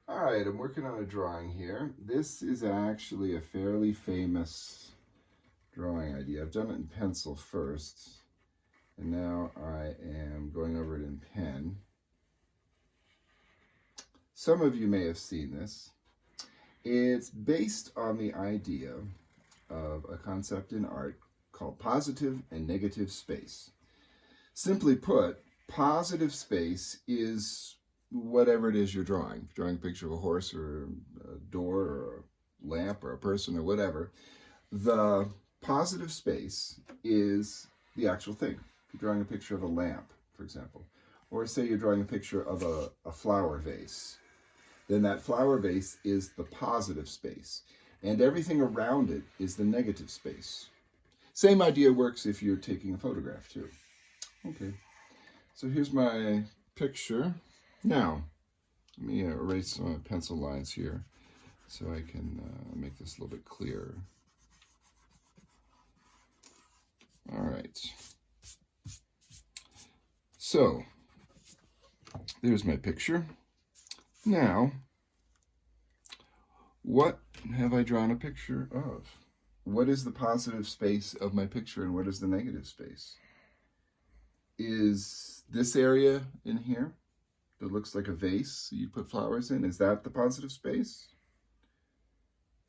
All right, I'm working on a drawing here. This is actually a fairly famous drawing idea. I've done it in pencil first, and now I am going over it in pen. Some of you may have seen this. It's based on the idea of a concept in art called positive and negative space. Simply put, positive space is whatever it is you're drawing. If you're drawing a picture of a horse or a door or a lamp or a person or whatever, the positive space is the actual thing. If you're drawing a picture of a lamp, for example, or say you're drawing a picture of a flower vase, then that flower vase is the positive space, and everything around it is the negative space. Same idea works if you're taking a photograph too. Okay, so here's my picture. Now, let me erase some of my pencil lines here so I can make this a little bit clearer. All right. So, there's my picture. Now, what have I drawn a picture of? What is the positive space of my picture and what is the negative space? Is this area in here that looks like a vase you put flowers in, is that the positive space?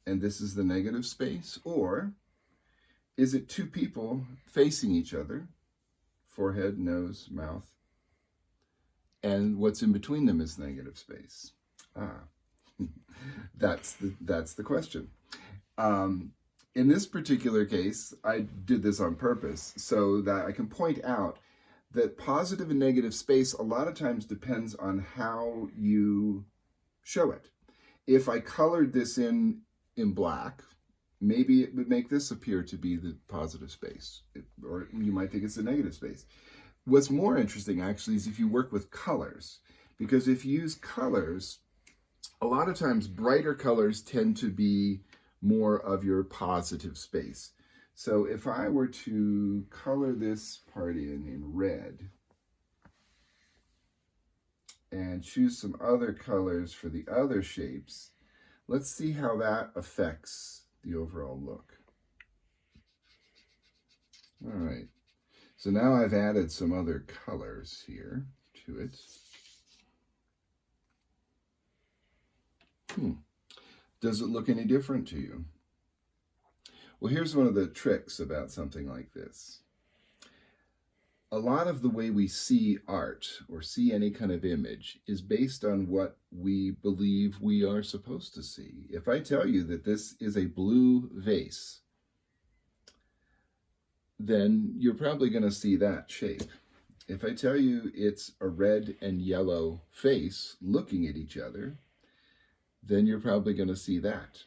And this is the negative space? Or is it two people facing each other, forehead, nose, mouth, and what's in between them is negative space? That's the question. In this particular case, I did this on purpose so that I can point out that positive and negative space a lot of times depends on how you show it. If I colored this in black, maybe it would make this appear to be the positive space, or you might think it's the negative space. What's more interesting actually is if you work with colors, because if you use colors, a lot of times brighter colors tend to be more of your positive space. So if I were to color this part in red and choose some other colors for the other shapes, let's see how that affects the overall look. All right, so now I've added some other colors here to it. Does it look any different to you? Well, here's one of the tricks about something like this. A lot of the way we see art or see any kind of image is based on what we believe we are supposed to see. If I tell you that this is a blue vase, then you're probably going to see that shape. If I tell you it's a red and yellow face looking at each other, then you're probably going to see that.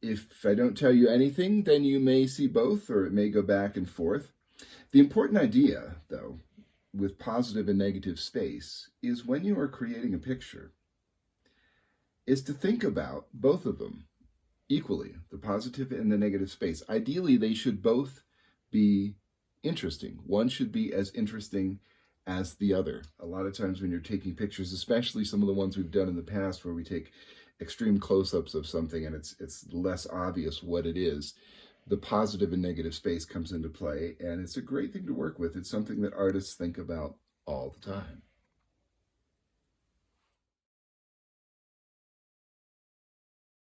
If I don't tell you anything, then you may see both, or it may go back and forth. The important idea, though, with positive and negative space is when you are creating a picture, is to think about both of them equally, the positive and the negative space. Ideally, they should both be interesting. One should be as interesting as the other. A lot of times when you're taking pictures, especially some of the ones we've done in the past where we take extreme close-ups of something and it's less obvious what it is, the positive and negative space comes into play, and it's a great thing to work with. It's something that artists think about all the time.